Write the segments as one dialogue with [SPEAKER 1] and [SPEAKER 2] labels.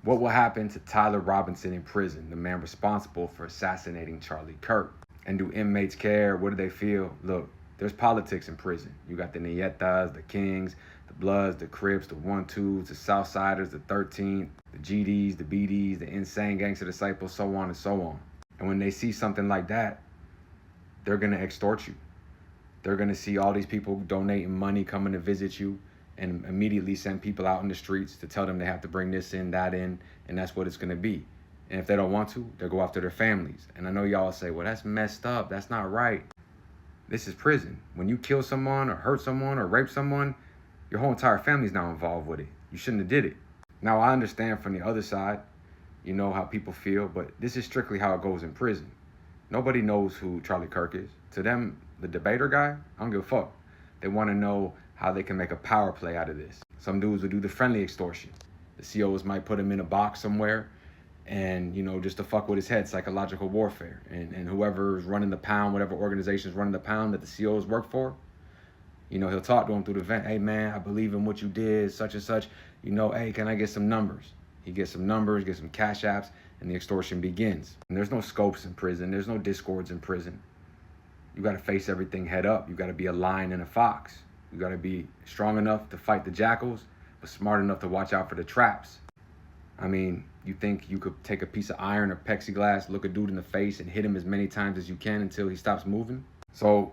[SPEAKER 1] What will happen to Tyler Robinson in prison, the man responsible for assassinating Charlie Kirk? And do inmates care? What do they feel? Look, there's politics in prison. You got the Nietas, the Kings, the Bloods, the Crips, the 1-2s, the Southsiders, the 13th, the GDs, the BDs, the insane gangster disciples, so on and so on. And when they see something like that, they're going to extort you. They're going to see all these people donating money, coming to visit you, and immediately send people out in the streets to tell them they have to bring this in, that in, and that's what it's going to be. And if they don't want to, they'll go after their families. And I know y'all say, well, that's messed up. That's not right. This is prison. When you kill someone or hurt someone or rape someone, your whole entire family's now involved with it. You shouldn't have did it. Now, I understand from the other side, you know how people feel, but this is strictly how it goes in prison. Nobody knows who Charlie Kirk is. To them, the debater guy, I don't give a fuck. They want to know how they can make a power play out of this. Some dudes will do the friendly extortion. The COs might put him in a box somewhere and, just to fuck with his head, psychological warfare. And whoever's running the pound, whatever organization's running the pound that the COs work for, he'll talk to him through the vent. Hey, man, I believe in what you did, such and such. Hey, can I get some numbers? He gets some numbers, gets some cash apps, and the extortion begins. And there's no scopes in prison. There's no discords in prison. You got to face everything head up. You got to be a lion and a fox. You got to be strong enough to fight the jackals, but smart enough to watch out for the traps. I mean, you think you could take a piece of iron or plexiglass, look a dude in the face, and hit him as many times as you can until he stops moving? So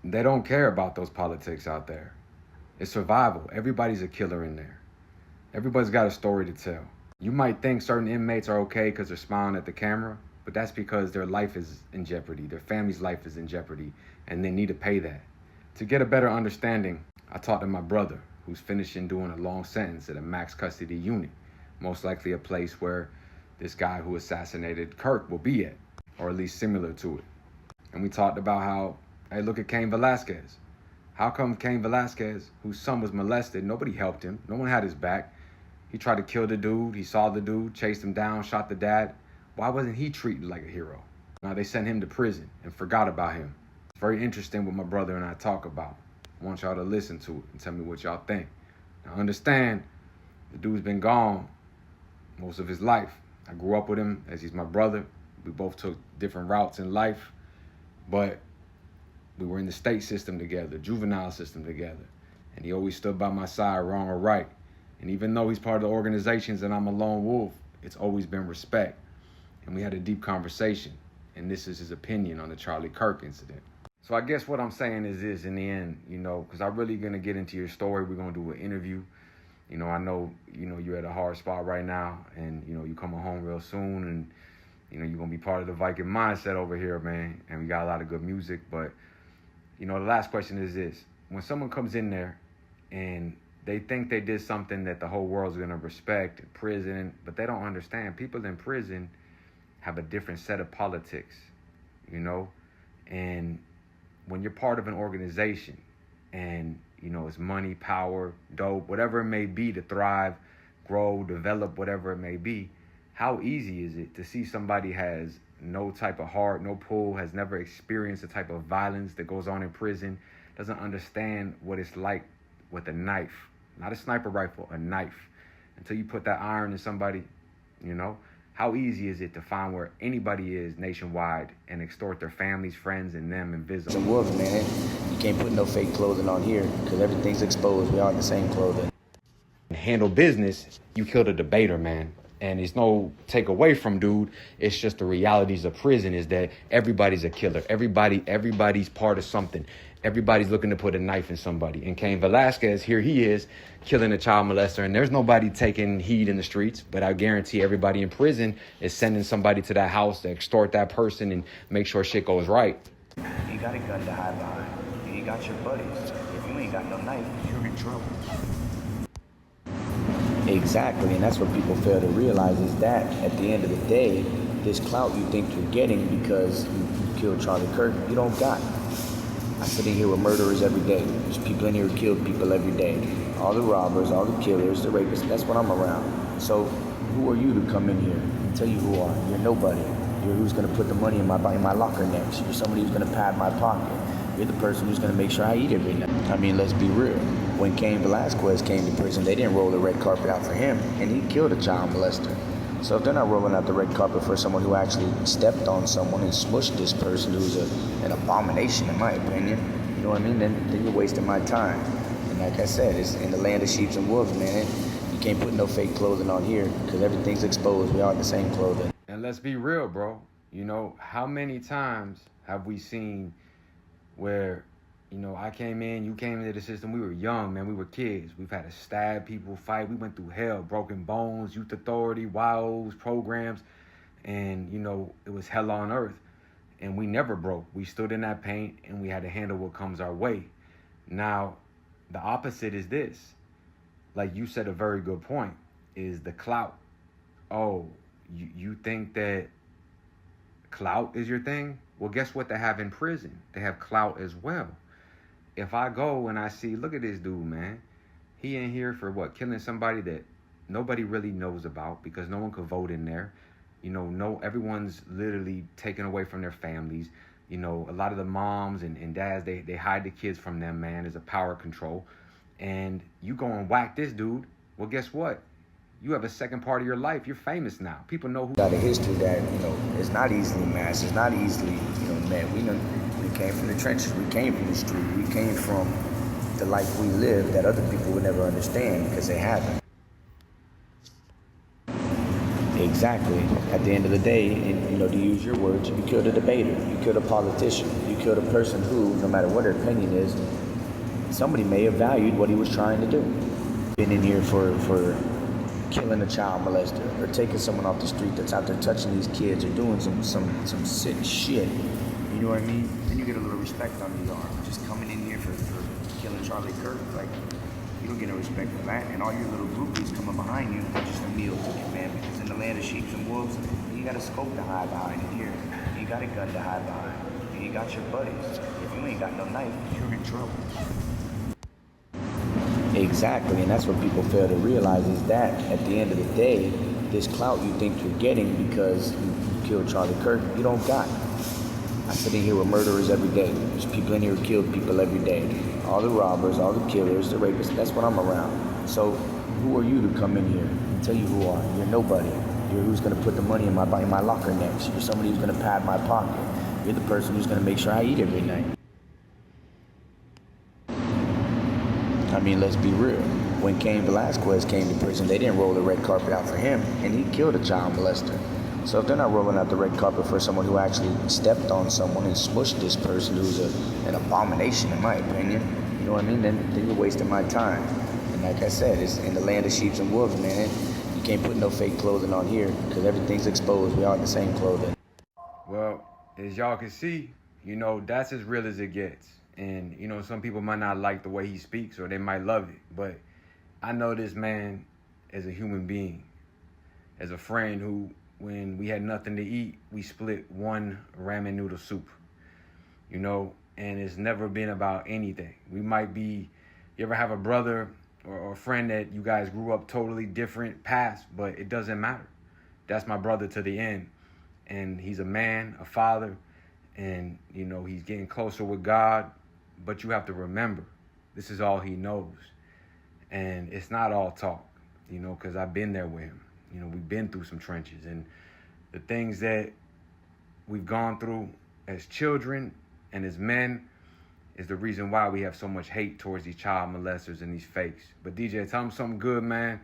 [SPEAKER 1] they don't care about those politics out there. It's survival. Everybody's a killer in there. Everybody's got a story to tell. You might think certain inmates are okay because they're smiling at the camera, but that's because their life is in jeopardy. Their family's life is in jeopardy, and they need to pay that. To get a better understanding, I talked to my brother, who's finishing doing a long sentence at a max custody unit, most likely a place where this guy who assassinated Kirk will be at, or at least similar to it. And we talked about how, hey, look at Cain Velasquez. How come Cain Velasquez, whose son was molested, nobody helped him, no one had his back. He tried to kill the dude, he saw the dude, chased him down, shot the dad. Why wasn't he treated like a hero? Now they sent him to prison and forgot about him. It's very interesting what my brother and I talk about. I want y'all to listen to it and tell me what y'all think. Now understand, the dude's been gone most of his life. I grew up with him as he's my brother. We both took different routes in life, but we were in the state system together, juvenile system together. And he always stood by my side, wrong or right. And even though he's part of the organizations and I'm a lone wolf, it's always been respect. And we had a deep conversation. And this is his opinion on the Charlie Kirk incident. So I guess what I'm saying is this in the end, because I'm really going to get into your story. We're going to do an interview. I know, you're at a hard spot right now and, you coming home real soon and, you're going to be part of the Viking mindset over here, man. And we got a lot of good music. But, the last question is this. When someone comes in there and they think they did something that the whole world's going to respect in prison, but they don't understand. People in prison have a different set of politics, and when you're part of an organization and, it's money, power, dope, whatever it may be to thrive, grow, develop, whatever it may be, how easy is it to see somebody has no type of heart, no pull, has never experienced the type of violence that goes on in prison, doesn't understand what it's like with a knife, not a sniper rifle, a knife. Until you put that iron in somebody, how easy is it to find where anybody is nationwide and extort their families, friends, and them invisible?
[SPEAKER 2] The wolf, man. You can't put no fake clothing on here because everything's exposed. We all in the same clothing.
[SPEAKER 1] Handle business, you killed a debater, man. And it's no take away from dude. It's just the realities of prison is that everybody's a killer. Everybody's part of something. Everybody's looking to put a knife in somebody. And Cain Velasquez, here he is, killing a child molester. And there's nobody taking heed in the streets. But I guarantee everybody in prison is sending somebody to that house to extort that person and make sure shit goes right.
[SPEAKER 2] You got a gun to hide behind. You got your buddies. If you ain't got no knife, you're in trouble. Exactly, and that's what people fail to realize is that at the end of the day, this clout you think you're getting because you killed Charlie Kirk, you don't got. I sit in here with murderers every day. There's people in here who kill people every day. All the robbers, all the killers, the rapists, that's what I'm around. So who are you to come in here and tell you who are? You're nobody. You're who's going to put the money in my locker next. You're somebody who's going to pad my pocket. You're the person who's going to make sure I eat every night. I mean, let's be real. When Cain Velasquez came to prison, they didn't roll the red carpet out for him, and he killed a child molester. So if they're not rolling out the red carpet for someone who actually stepped on someone and smushed this person who's an abomination, in my opinion, you know what I mean, then you're wasting my time. And like I said, it's in the land of sheep and wolves, man. You can't put no fake clothing on here because everything's exposed. We all have the same clothing.
[SPEAKER 1] And let's be real, bro. You know, how many times have we seen where, you know, I came in, you came into the system, we were young, man, we were kids. We've had to stab people, fight, we went through hell, broken bones, youth authority, WOWs, programs, and, you know, it was hell on earth. And we never broke. We stood in that pain, and we had to handle what comes our way. Now, the opposite is this. Like you said, a very good point, is the clout. Oh, you think that clout is your thing? Well, guess what they have in prison? They have clout as well. If I go and I see, look at this dude, man. He in here for what? Killing somebody that nobody really knows about because no one could vote in there. You know, everyone's literally taken away from their families. You know, a lot of the moms and dads, they hide the kids from them, man. There's a power control. And you go and whack this dude. Well, guess what? You have a second part of your life. You're famous now. People know who.
[SPEAKER 2] Got a history that, you know, is not easily masked. It's not easily, you know, met. We came from the trenches. We came from the street. We came from the life we live that other people would never understand because they haven't. Exactly. At the end of the day, you know, to use your words, you killed a debater. You killed a politician. You killed a person who, no matter what their opinion is, somebody may have valued what he was trying to do. Been in here for killing a child molester or taking someone off the street that's out there touching these kids or doing some sick shit. You know what I mean? Then you get a little respect on your arm. Just coming in here for killing Charlie Kirk, like, you don't get no respect for that. And all your little groupies coming behind you, they're just a meal to you, man. Because in the land of sheep and wolves, you got a scope to hide behind. And here, you got a gun to hide behind. And you got your buddies. If you ain't got no knife, you're in trouble. Exactly, and that's what people fail to realize is that at the end of the day, this clout you think you're getting because you killed Charlie Kirk, you don't got. I sit in here with murderers every day. There's people in here who kill people every day. All the robbers, all the killers, the rapists, that's what I'm around. So who are you to come in here and tell you who you are? You're nobody. You're who's gonna put the money in my locker next. You're somebody who's gonna pad my pocket. You're the person who's gonna make sure I eat every night. I mean, let's be real. When Cain Velasquez came to prison, they didn't roll the red carpet out for him, and he killed a child molester. So if they're not rolling out the red carpet for someone who actually stepped on someone and smushed this person who's an abomination, in my opinion, you know what I mean, then you're wasting my time. And like I said, it's in the land of sheep and wolves, man. You can't put no fake clothing on here because everything's exposed. We all have the same clothing.
[SPEAKER 1] Well, as y'all can see, you know, that's as real as it gets. And, you know, some people might not like the way he speaks or they might love it. But I know this man as a human being, as a friend who, when we had nothing to eat, we split one ramen noodle soup, you know, and it's never been about anything. We might be, you ever have a brother or a friend that you guys grew up totally different paths, but it doesn't matter. That's my brother to the end. And he's a man, a father, and, you know, he's getting closer with God. But you have to remember, this is all he knows. And it's not all talk, you know, because I've been there with him. You know, we've been through some trenches. And the things that we've gone through as children and as men is the reason why we have so much hate towards these child molesters and these fakes. But DJ, tell them something good, man.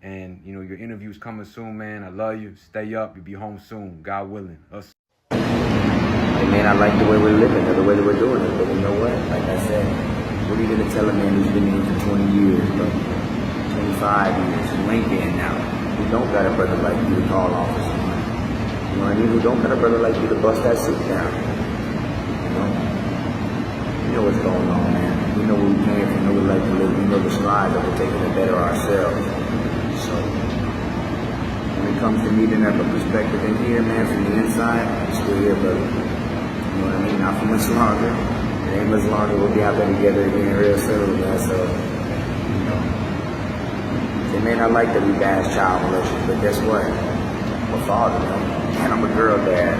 [SPEAKER 1] And, you know, your interview's coming soon, man. I love you. Stay up. You'll be home soon. God willing. Us.
[SPEAKER 2] Hey man, I like the way we're living, or the way that we're doing it, but you know what? Like I said, what are you gonna tell a man who's been in for 20 years, bro? 25 years, who ain't getting out? Who don't got a brother like you to call off or something? You know what I mean? Who don't got a brother like you to bust that suit down? You know what's going on, man. We know where we came from, we know we like to live, we know the strides that we're taking to better ourselves. So, when it comes to meeting up a perspective in here, man, from the inside, I'm still here, brother. You know what I mean? Not for much longer. It ain't much longer. We'll be out there together again real soon, man. So, you know, they may not like that we bash child molesters, but guess what? I'm a father, man. And I'm a girl dad.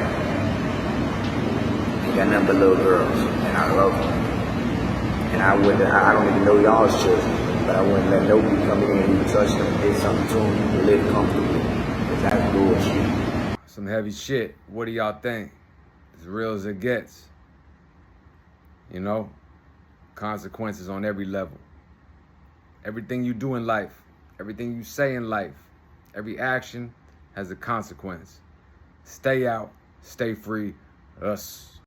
[SPEAKER 2] Ain't got nothing but little girls. and I love them. And I don't even know y'all's children, but I wouldn't let nobody come in and even touch them and did something to them and live comfortably. Because that's bullshit.
[SPEAKER 1] Some heavy shit. What do y'all think? As real as it gets. You know? Consequences on every level. Everything you do in life, everything you say in life, every action has a consequence. Stay out, stay free, us.